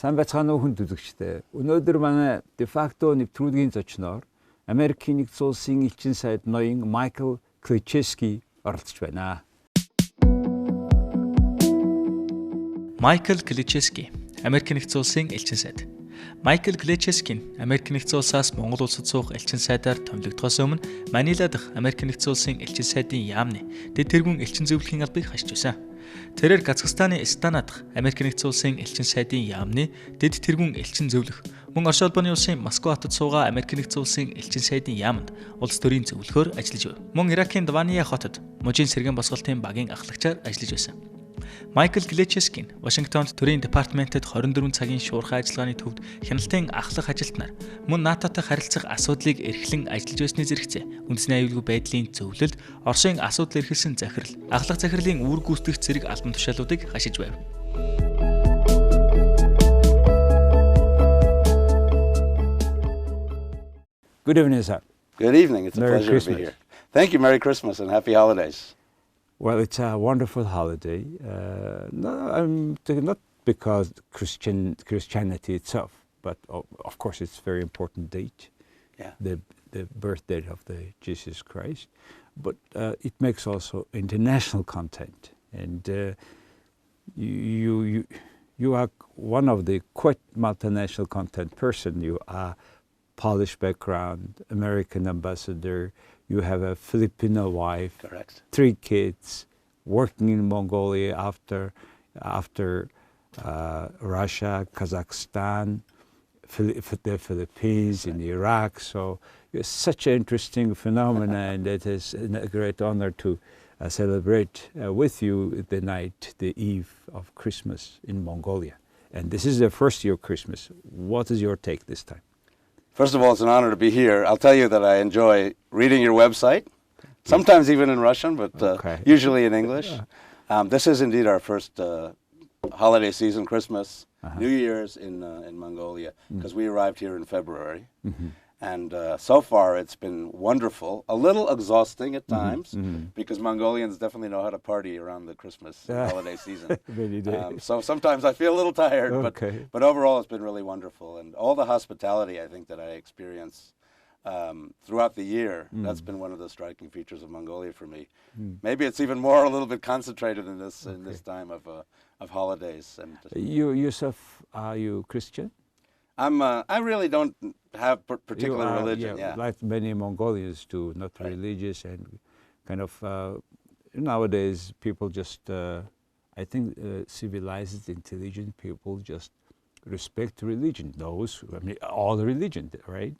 Сайн байцгаана уу хүн үзэгчдээ. Өнөөдөр манай Defacto нэвтрүүлгийн зочноор Америкийн нэгдсэн улсын элчин сайд ноён Майкл Klecheski оролцож байна. Майкл Klecheski, Америкийн нэгдсэн улсын элчин сайд. Майкл Klecheski нь Америкийн нэгдсэн улсаас Монгол улсад суух элчин сайдаар томилогдохоос өмнө Манила дахь Америкийн нэгдсэн улсын элчин сайдын яамны дэд тэргүүн элчин зөвлөхийн албыг хашиж байсан. Тэрээр Казахстаны Астана дахь Америкийн нэгдсэн улсын элчин сайдын яамны дэд тэргүүн элчин зөвлөх, мөн Орос улбаны улсын Москва хотод суугаа Америкийн нэгдсэн улсын элчин сайдын яамд улс төрийн зөвлөхөөр ажиллаж байв. Мөн Иракийн Давания хотод мужийн сэргээн босголтын багийн ахлагчаар ажиллаж байсан. Майкл Klecheski нь Вашингтонд төрийн департаментэд 24 цагийн шуурхай ажиллагааны төвд хяналтын ахлах ажилтнаар мөн НАТОтой харилцах асуудлыг эрхлэн ажиллаж байсны зэрэгцээ үндэсний аюулгүй байдлын зөвлөлд Оросын асуудал эрхэлсэн захирал, ахлах захирлын үүрэг гүйцэтгэх зэрэг албан тушаалуудыг хашиж байв. Good evening, sir. Good evening. It's a Merry pleasure to be here. Thank you. Merry Christmas and Happy Holidays. Well, it's a wonderful holiday. Not because Christianity itself, but of course it's a very important date, the birth date of the Jesus Christ. But it makes also international content, and you are one of the quite multinational content person. You are Polish background, American ambassador. You have a Filipino wife, Correct. 3 kids, working in Mongolia after Russia, Kazakhstan, the Philippines, in Iraq. So it's such an interesting phenomenon, and it is a great honor to celebrate with you the eve of Christmas in Mongolia. And this is the first year of Christmas. What is your take this time? First of all, it's an honor to be here. I'll tell you that I enjoy reading your website, sometimes even in Russian, but usually in English. This is indeed our first holiday season, Christmas, New Year's in Mongolia, because we arrived here in February. And so far it's been wonderful, a little exhausting at times, because Mongolians definitely know how to party around the Christmas holiday season. So sometimes I feel a little tired, but overall it's been really wonderful. And all the hospitality I think that I experience throughout the year, that's been one of the striking features of Mongolia for me. Maybe it's even more a little bit concentrated in this time of holidays. And You yourself, are you Christian? I really don't have particular religion. Like many Mongolians do, not religious, and kind of nowadays people just I think civilized, intelligent people just respect religion. All religion, right?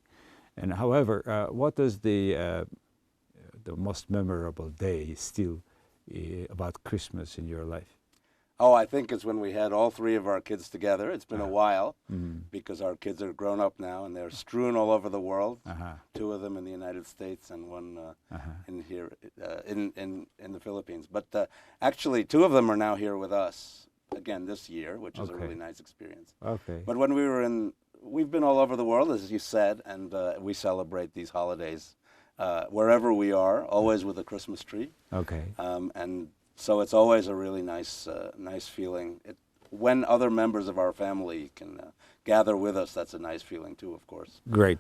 And however, what is the most memorable day still about Christmas in your life? Oh, I think it's when we had all 3 of our kids together. It's been a while because our kids are grown up now and they're strewn all over the world. 2 of them in the United States and 1 in here in the Philippines. But actually, 2 of them are now here with us again this year, which is a really nice experience. But when we've been all over the world, as you said, and we celebrate these holidays wherever we are, always with a Christmas tree. And so it's always a really nice feeling. When other members of our family can gather with us, that's a nice feeling too, of course. Great.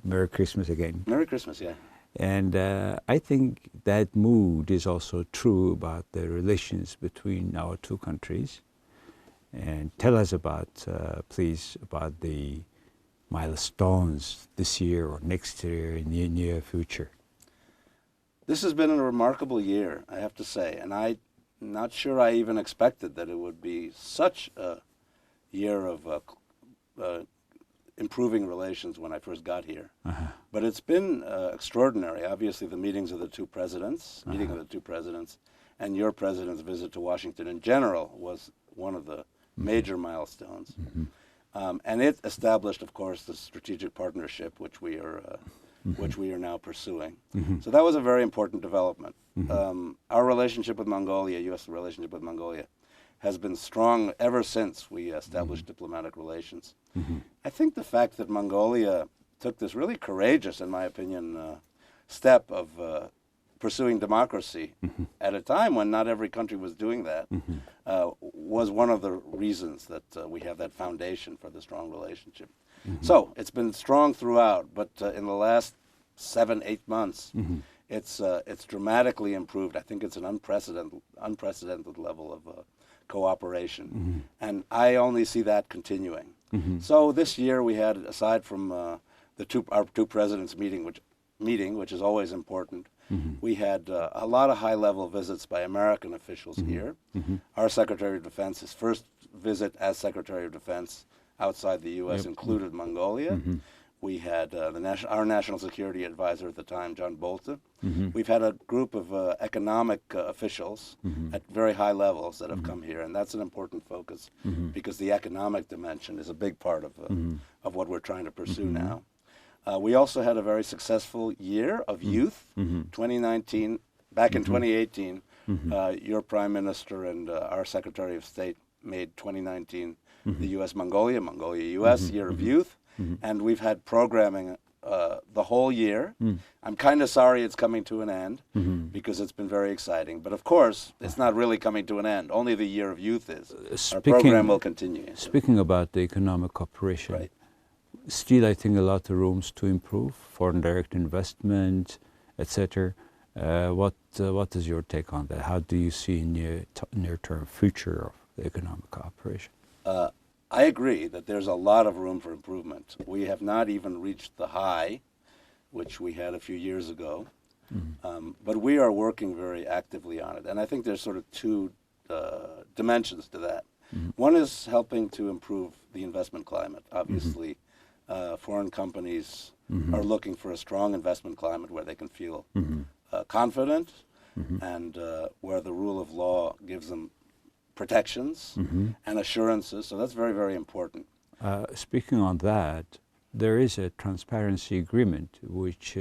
Merry Christmas again. Merry Christmas, yeah. And I think that mood is also true about the relations between our 2 countries. And tell us please, about the milestones this year or next year in the near future. This has been a remarkable year, I have to say, and I'm not sure I even expected that it would be such a year of improving relations when I first got here. But it's been extraordinary. Obviously, the meetings of the 2 presidents, and your president's visit to Washington in general was one of the major milestones. And it established, of course, the strategic partnership, which we are now pursuing. So that was a very important development. Our relationship with Mongolia, U.S. relationship with Mongolia, has been strong ever since we established diplomatic relations. I think the fact that Mongolia took this really courageous, in my opinion, step of pursuing democracy at a time when not every country was doing that was one of the reasons that we have that foundation for the strong relationship. So it's been strong throughout, but in the last 7-8 months, it's dramatically improved. I think it's an unprecedented level of cooperation, and I only see that continuing. So this year we had, aside from our two presidents meeting, which is always important, we had a lot of high-level visits by American officials here. Our Secretary of Defense, his first visit as Secretary of Defense outside the U.S. included Mongolia. We had our National Security Advisor at the time, John Bolton. We've had a group of economic officials at very high levels that have come here, and that's an important focus because the economic dimension is a big part of what we're trying to pursue now. We also had a very successful year of youth, 2019. Back in 2018, your Prime Minister and our Secretary of State made 2019 the U.S. Mongolia-U.S. Year of Youth, and we've had programming the whole year. I'm kind of sorry it's coming to an end because it's been very exciting. But of course, it's not really coming to an end. Only the Year of Youth is. Our program will continue. Speaking about the economic cooperation, still I think a lot of rooms to improve, foreign direct investment, etc. What is your take on that? How do you see near-term future of the economic cooperation? I agree that there's a lot of room for improvement. We have not even reached the high, which we had a few years ago, but we are working very actively on it. And I think there's sort of two dimensions to that. One is helping to improve the investment climate. Obviously, foreign companies are looking for a strong investment climate where they can feel confident and where the rule of law gives them protections and assurances. So that's very, very important. Speaking on that, there is a transparency agreement which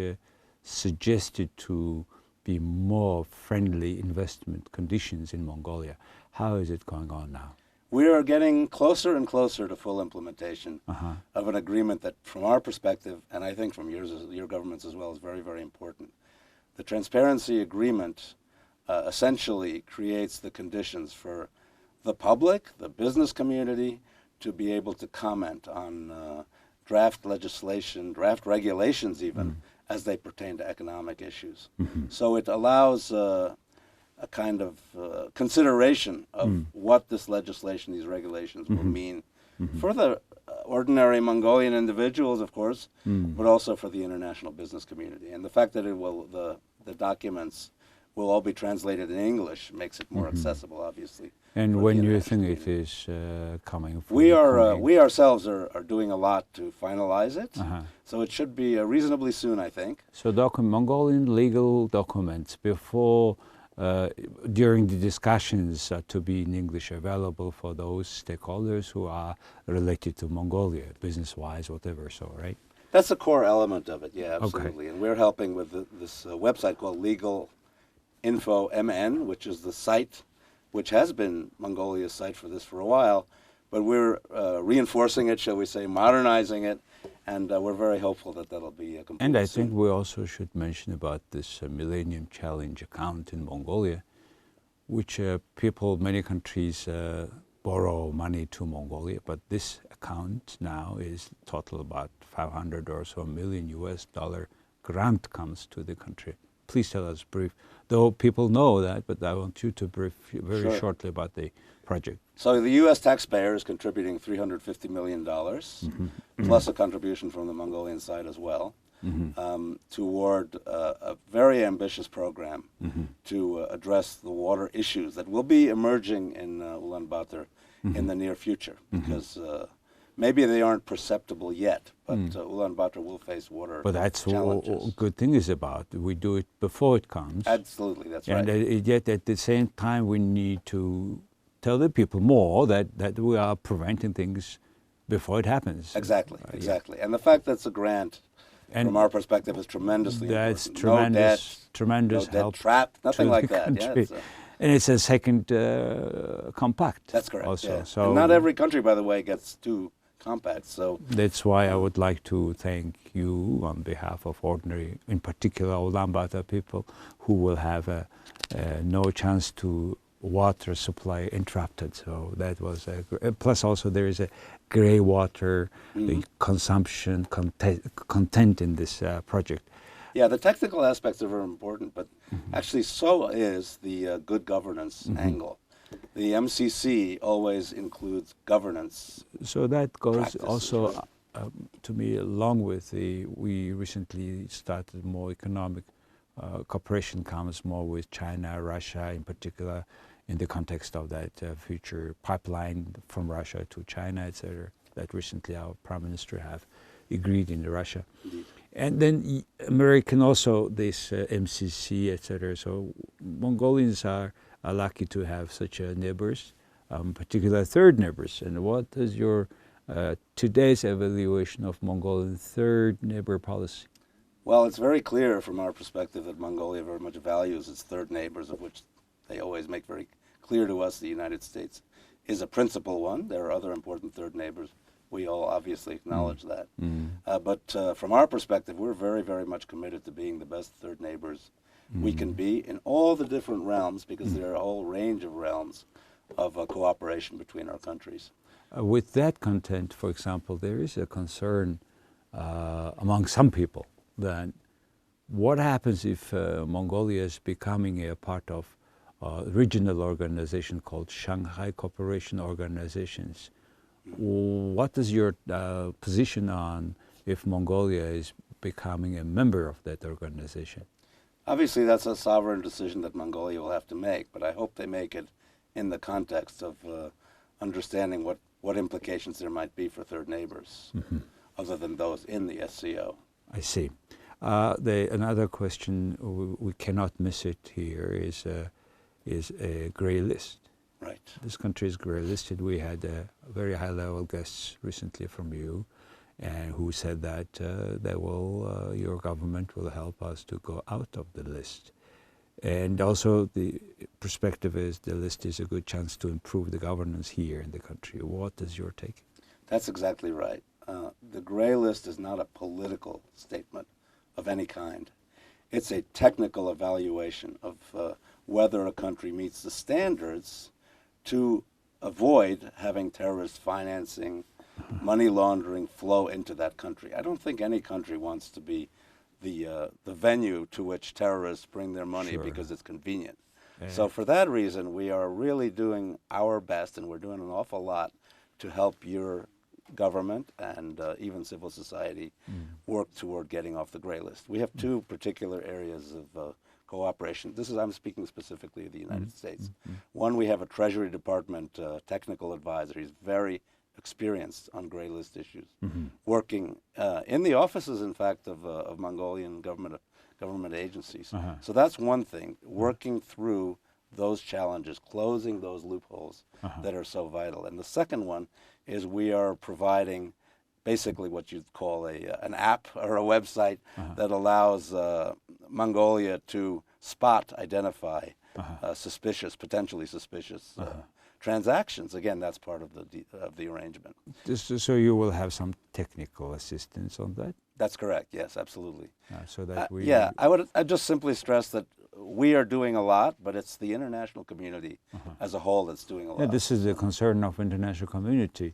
suggested to be more friendly investment conditions in Mongolia. How is it going on now? We are getting closer and closer to full implementation of an agreement that, from our perspective, and I think from your governments as well, is very, very important. The transparency agreement essentially creates the conditions for the public, the business community, to be able to comment on draft legislation, draft regulations even, as they pertain to economic issues. So it allows a kind of consideration of what this legislation, these regulations will mean for the ordinary Mongolian individuals, of course, but also for the international business community. And the fact that the documents will all be translated in English makes it more accessible, obviously. And when you think it is coming? We ourselves are doing a lot to finalize it, so it should be reasonably soon, I think. So Mongolian legal documents before, during the discussions to be in English available for those stakeholders who are related to Mongolia, business-wise, whatever, so, right? That's a core element of it, yeah, absolutely. And we're helping with this website called Legal Info MN, which is the site which has been Mongolia's site for this for a while, but we're reinforcing it, shall we say, modernizing it, and we're very hopeful that that'll be complete. And I think we also should mention about this Millennium Challenge account in Mongolia, which many countries borrow money to Mongolia, but this account now is total about 500 or so million US dollar grant comes to the country. Please tell us brief, though people know that, but I want you to brief very shortly about the project. So the U.S. taxpayer is contributing $350 million, plus a contribution from the Mongolian side as well, toward a very ambitious program to address the water issues that will be emerging in Ulaanbaatar in the near future, because maybe they aren't perceptible yet, but Ulaanbaatar will face water But that's challenges. what good thing is about. We do it before it comes. Absolutely, that's right. And yet at the same time we need to tell the people more that we are preventing things before it happens. Exactly. And the fact that it's a grant, from our perspective, is tremendously that's important. tremendous no help. Debt trap, nothing like that. Yeah, and it's a second compact. That's correct. Also, yeah. so and not every country, by the way, gets to compact. So that's why I would like to thank you on behalf of ordinary, in particular Ulaanbaatar people, who will have no chance to water supply interrupted. So that was plus also there is a grey water consumption content in this project. Yeah, the technical aspects are very important, but actually so is the good governance angle. The MCC always includes governance. So that goes also to me along with we recently started more economic cooperation comes more with China, Russia in particular, in the context of that future pipeline from Russia to China, etc. That recently our Prime Minister have agreed in Russia. Indeed. And then American also this MCC, etc. So Mongolians are lucky to have such neighbors, particular third neighbors. And what is your today's evaluation of Mongolian third neighbor policy? Well, it's very clear from our perspective that Mongolia very much values its third neighbors, of which they always make very clear to us the United States is a principal one. There are other important third neighbors. We all obviously acknowledge that. But from our perspective, we're very, very much committed to being the best third neighbors we can be in all the different realms, because there are a whole range of realms of cooperation between our countries. With that content, for example, there is a concern among some people that what happens if Mongolia is becoming a part of a regional organization called Shanghai Cooperation Organizations. What is your position on if Mongolia is becoming a member of that organization? Obviously, that's a sovereign decision that Mongolia will have to make, but I hope they make it in the context of understanding what implications there might be for third neighbors, other than those in the SCO. I see. Another question, we cannot miss it here, is a grey list. Right. This country is grey listed. We had very high-level guests recently from you, and who said that your government will help us to go out of the list. And also the perspective is the list is a good chance to improve the governance here in the country. What is your take? That's exactly right. The grey list is not a political statement of any kind. It's a technical evaluation of whether a country meets the standards to avoid having terrorist financing, money laundering flow into that country. I don't think any country wants to be the venue to which terrorists bring their money because it's convenient. So for that reason, we are really doing our best, and we're doing an awful lot to help your government and even civil society work toward getting off the grey list. We have two particular areas of cooperation. I'm speaking specifically of the United States. One, we have a Treasury Department technical advisor. He's very experienced on grey list issues, working in the offices, in fact, of Mongolian government agencies. So that's one thing, working through those challenges, closing those loopholes that are so vital. And the second one is we are providing basically what you'd call an app or a website that allows Mongolia to identify potentially suspicious transactions. Again, that's part of the arrangement. So you will have some technical assistance on that? That's correct. Yes, absolutely. So that I'd just simply stress that we are doing a lot, but it's the international community as a whole that's doing a lot. Yeah, this is the concern of international community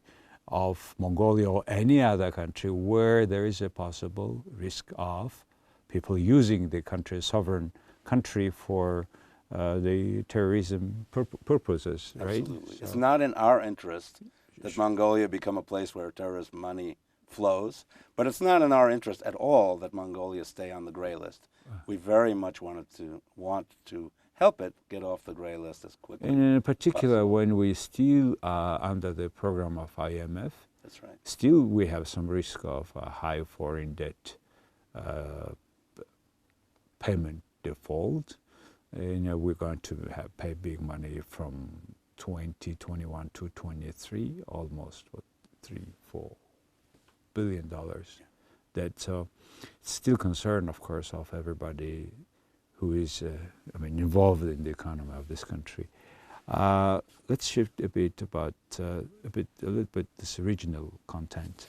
of Mongolia or any other country where there is a possible risk of people using the sovereign country for the terrorism purposes, right? Absolutely. So it's not in our interest that Mongolia become a place where terrorist money flows, but it's not in our interest at all that Mongolia stay on the grey list. We very much want to help it get off the grey list as quickly. And in particular, when we still are under the program of IMF, that's right. Still we have some risk of a high foreign debt payment default. We're going to pay big money from 2021 to 23, almost $3-4 billion. That's still concern, of course, of everybody who is involved in the economy of this country. Let's shift a bit about a little bit this regional content.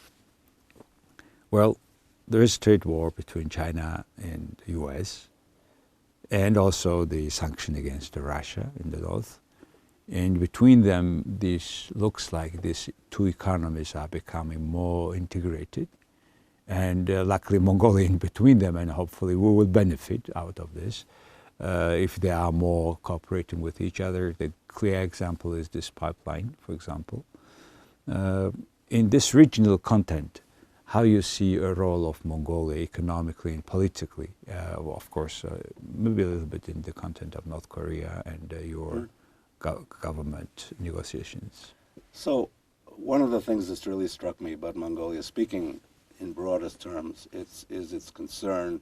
Well, there is trade war between China and the U.S. and also the sanction against Russia in the north. And between them, this looks like these two economies are becoming more integrated. And luckily, Mongolia in between them, and hopefully we will benefit out of this if they are more cooperating with each other. The clear example is this pipeline, for example. In this regional content, how you see a role of Mongolia economically and politically, of course, maybe a little bit in the content of North Korea and your government negotiations. So one of the things that's really struck me about Mongolia, speaking in broadest terms, is its concern,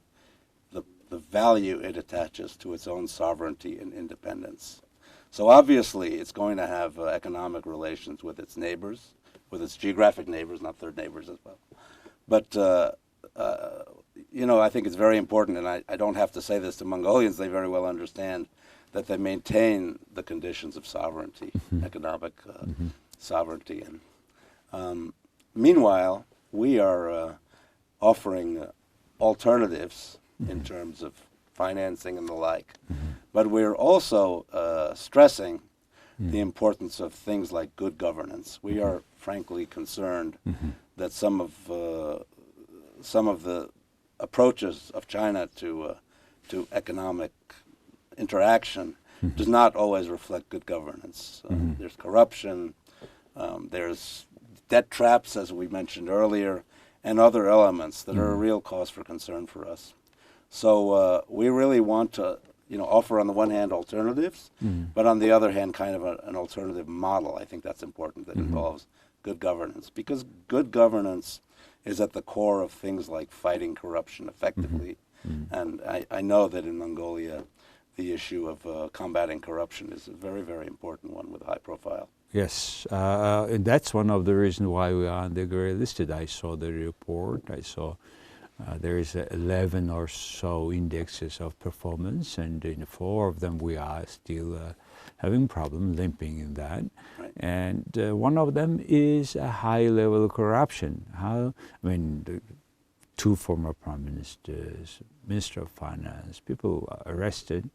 the value it attaches to its own sovereignty and independence. So obviously it's going to have economic relations with its neighbors, with its geographic neighbors, not third neighbors as well. But, I think it's very important, and I don't have to say this to Mongolians, they very well understand that they maintain the conditions of sovereignty, economic sovereignty. And meanwhile, we are offering alternatives in terms of financing and the like. But we're also stressing the importance of things like good governance. We are frankly concerned that some of the approaches of China to economic interaction does not always reflect good governance. There's corruption, there's debt traps, as we mentioned earlier, and other elements that are a real cause for concern for us. So we really want to, offer on the one hand alternatives, but on the other hand kind of an alternative model. I think that's important, that involves good governance, because good governance is at the core of things like fighting corruption effectively. And I know that in Mongolia, the issue of combating corruption is a very, very important one with high profile. Yes, and that's one of the reasons why we are on the gray listed. I saw the report. I saw there is 11 or so indexes of performance, and in 4 of them we are still having problems, limping in that. Right. And one of them is a high level of corruption. The 2 former prime ministers, minister of finance, people are arrested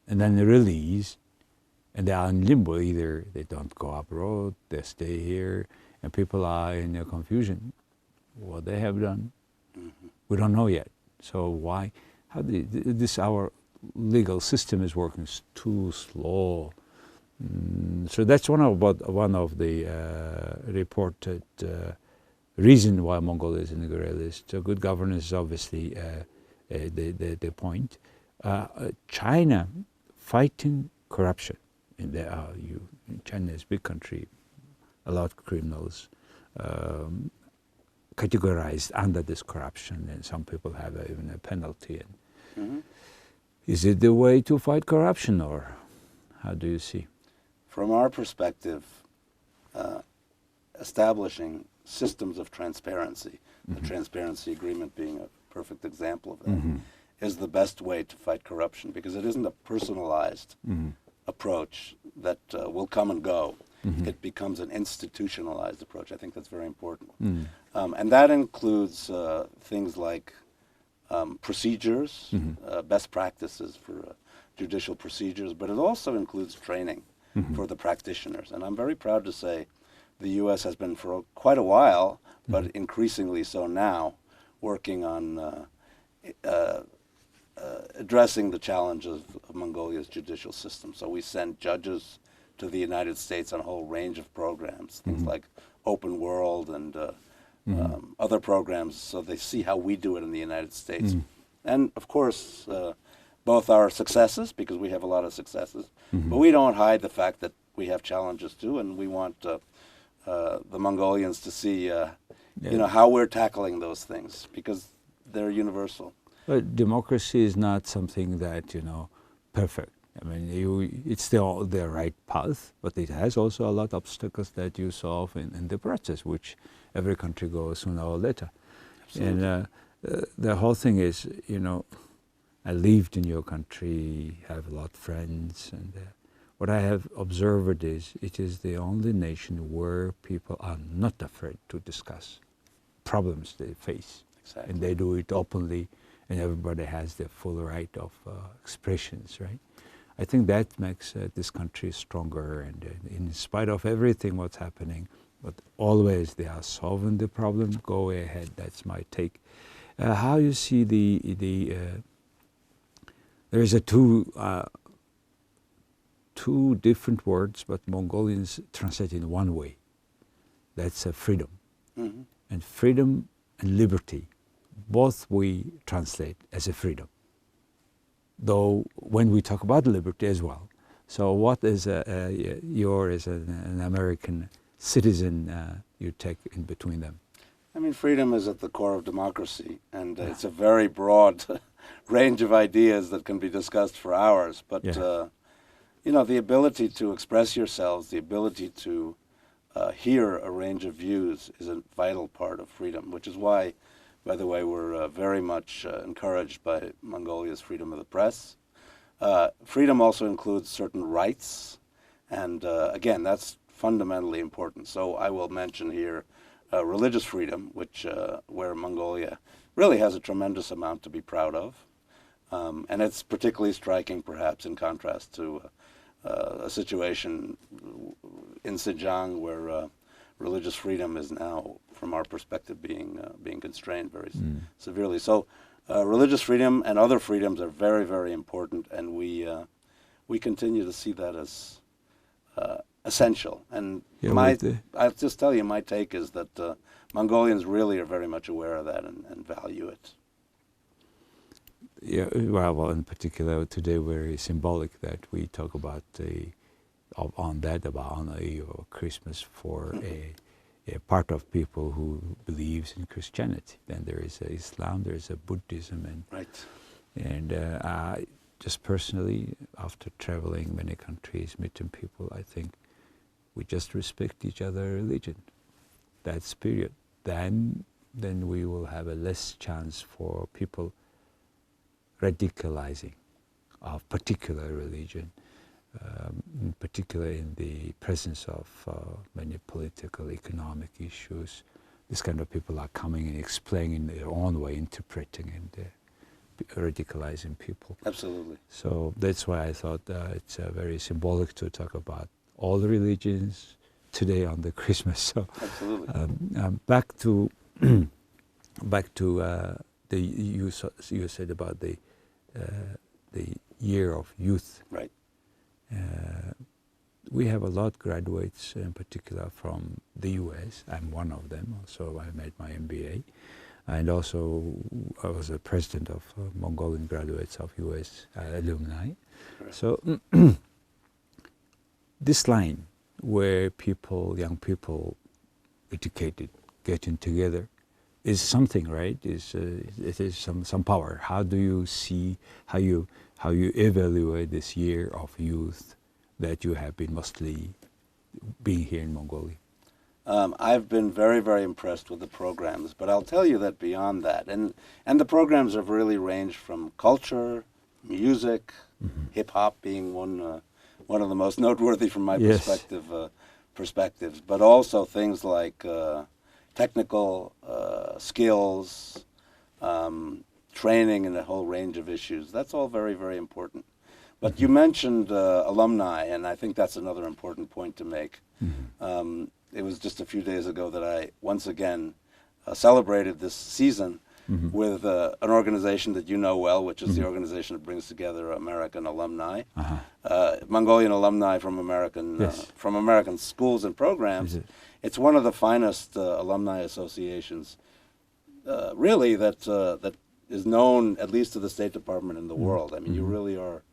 and then released, and they are in limbo. Either they don't go abroad, they stay here, and people are in a confusion. What they have done, we don't know yet. So why? Our legal system is working too slow. So that's one of the reported reason why Mongolia is in the gray list. So good governance is obviously the point. China fighting corruption. China is a big country, a lot of criminals categorized under this corruption, and some people have even a penalty. Is it the way to fight corruption, or how do you see? From our perspective, establishing systems of transparency, the transparency agreement being a perfect example of that, is the best way to fight corruption, because it isn't a personalized approach that will come and go. It becomes an institutionalized approach. I think that's very important. And that includes things like procedures, best practices for judicial procedures, but it also includes training for the practitioners. And I'm very proud to say the U.S. has been for quite a while, but increasingly so now, working on addressing the challenges of Mongolia's judicial system. So we send judges to the United States on a whole range of programs, things like Open World and other programs, so they see how we do it in the United States. And of course, both our successes, because we have a lot of successes, but we don't hide the fact that we have challenges too, and we want the Mongolians to see how we're tackling those things, because they're universal. But democracy is not something that, perfect. It's still the right path, but it has also a lot of obstacles that you solve in the process, which every country goes sooner or later. Absolutely. And the whole thing is, I lived in your country, have a lot of friends, and what I have observed is it is the only nation where people are not afraid to discuss problems they face. Exactly. And they do it openly, and everybody has the full right of expressions, right? I think that makes this country stronger, and in spite of everything what's happening, but always they are solving the problem. Go ahead, that's my take. How you see there is a two different words, but Mongolians translate in one way. That's freedom. Mm-hmm. And freedom and liberty, both we translate as a freedom. Though when we talk about liberty as well. So what is your, as an American citizen, you take in between them? I mean, freedom is at the core of democracy, and it's a very broad range of ideas that can be discussed for hours. But, you know, the ability to express yourselves, the ability to hear a range of views is a vital part of freedom, which is why, by the way, we're very much encouraged by Mongolia's freedom of the press. Freedom also includes certain rights, and again, that's fundamentally important. So I will mention here religious freedom, which where Mongolia really has a tremendous amount to be proud of. And it's particularly striking, perhaps, in contrast to a situation in Xinjiang where religious freedom is now, from our perspective, being constrained very severely. So religious freedom and other freedoms are very, very important, and we continue to see that as essential. And I'll just tell you, my take is that Mongolians really are very much aware of that and value it. Yeah, well, in particular today, very symbolic that we talk about about Christmas for a part of people who believes in Christianity. Then there is Islam, there is a Buddhism, and I just personally, after traveling many countries, meeting people, I think we just respect each other's religion. That's period. Then we will have a less chance for people radicalizing of particular religion, in particular in the presence of many political, economic issues. This kind of people are coming and explaining in their own way, interpreting and radicalizing people. Absolutely. So that's why I thought it's very symbolic to talk about all the religions today on the Christmas. So absolutely. Back to you said about the year of youth. Right. We have a lot of graduates, in particular from the U.S. I'm one of them. Also, I made my MBA, and also I was a president of Mongolian graduates of U.S. alumni. Correct. So this line where young people, educated, getting together, is something, right? It is some power. How do you see, how you evaluate this year of youth that you have been mostly being here in Mongolia? I've been very, very impressed with the programs, but I'll tell you that beyond that, and the programs have really ranged from culture, music, hip-hop being one of the most noteworthy from my perspectives, but also things like technical skills, training in a whole range of issues. That's all very, very important. But you mentioned alumni, and I think that's another important point to make. It was just a few days ago that I once again celebrated this season with an organization that you know well, which is the organization that brings together American alumni, Mongolian alumni from American schools and programs. It's one of the finest alumni associations, really, that is known at least to the State Department in the world. I mean, you really are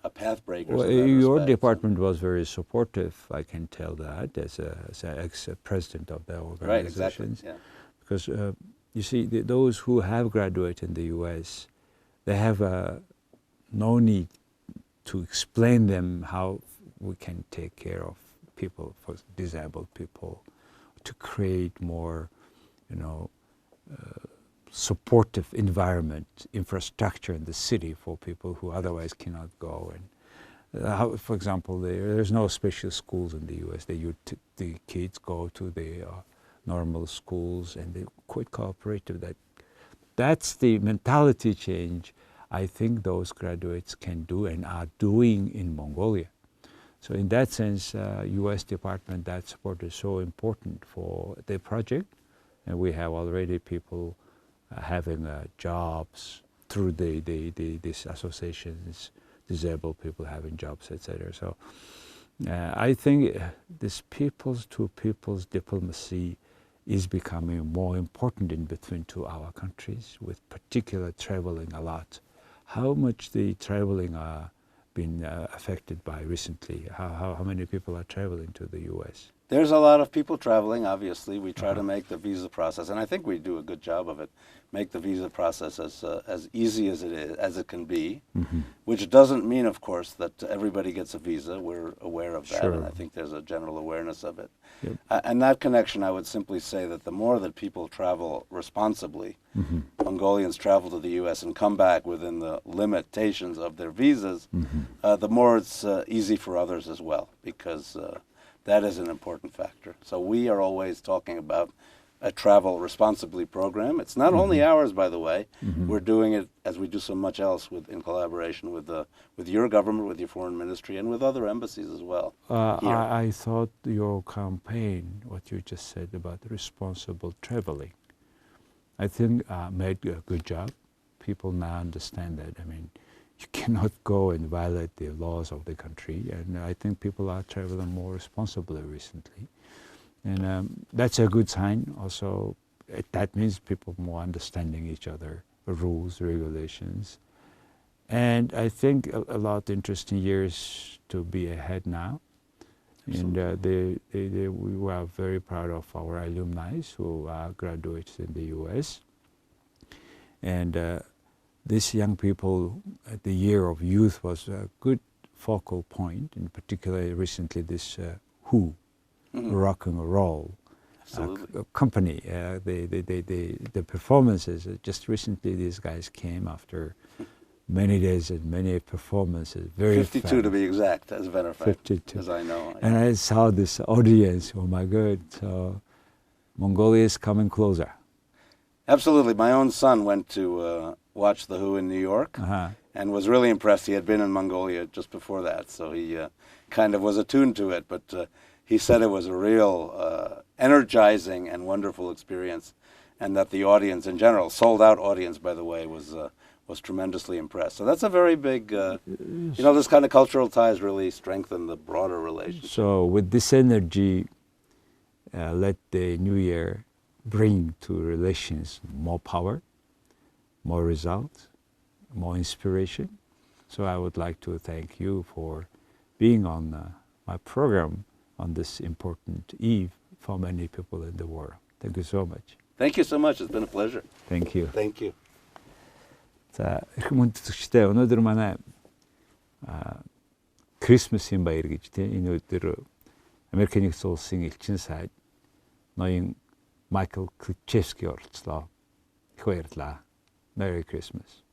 a pathbreaker. Well, your department was very supportive. I can tell that as an ex-president of the organization. Right, exactly. Yeah. Because you see, those who have graduated in the U.S., they have no need to explain them how we can take care of people, for disabled people, to create more, supportive environment, infrastructure in the city for people who otherwise cannot go. for example, there's no special schools in the U.S. The kids go to the normal schools, and they're quite cooperative. That's the mentality change I think those graduates can do and are doing in Mongolia. So in that sense, U.S. Department, that support is so important for the project, and we have already people having jobs through these associations, disabled people having jobs, etc. So I think this peoples-to-peoples diplomacy is becoming more important in between our countries, with particular traveling a lot. How much the traveling are been affected by recently? How many people are traveling to the U.S.? There's a lot of people traveling, obviously. We try to make the visa process, and I think we do a good job of it, make the visa process as easy as it can be, which doesn't mean, of course, that everybody gets a visa. We're aware of that, and I think there's a general awareness of it. Yep. And that connection, I would simply say that the more that people travel responsibly, Mongolians travel to the U.S. and come back within the limitations of their visas, the more it's easy for others as well, because that is an important factor. So we are always talking about a travel responsibly program. It's not only ours, by the way. We're doing it, as we do so much else, in collaboration with your government, with your foreign ministry, and with other embassies as well. I thought your campaign, what you just said about responsible traveling, I think made a good job. People now understand that. I mean, you cannot go and violate the laws of the country, and I think people are traveling more responsibly recently. And that's a good sign. Also, that means people more understanding each other, rules, regulations. And I think a lot of interesting years to be ahead now. Absolutely. And we are very proud of our alumni who are graduates in the U.S. And these young people, the year of youth was a good focal point, in particular recently this WHO, rock and roll company, the performances. Just recently these guys came after many days and many performances. Very 52 fun. To be exact, as a matter of fact, 52. as I know. And I saw this audience, oh my God, so Mongolia is coming closer. Absolutely. My own son went to watch the WHO in New York and was really impressed. He had been in Mongolia just before that, so he kind of was attuned to it, but he said it was a real energizing and wonderful experience, and that the audience in general, sold-out audience, by the way, was tremendously impressed. So that's a very big, this kind of cultural ties really strengthen the broader relationship. So with this energy, let the new year bring to relations more power, more results, more inspiration. So I would like to thank you for being on my program on this important eve for many people in the world. Thank you so much. Thank you so much. It's been a pleasure. Thank you. Thank you. За, эрхэм хүндэтгчтэй өнөөдөр манай Christmas-ийн баяр гэж тийм энэ өдөр Америк нэгдсэн улсын элчин сайд ноён Майкл Klecheski оролцлоо. Их баярлалаа. Merry Christmas.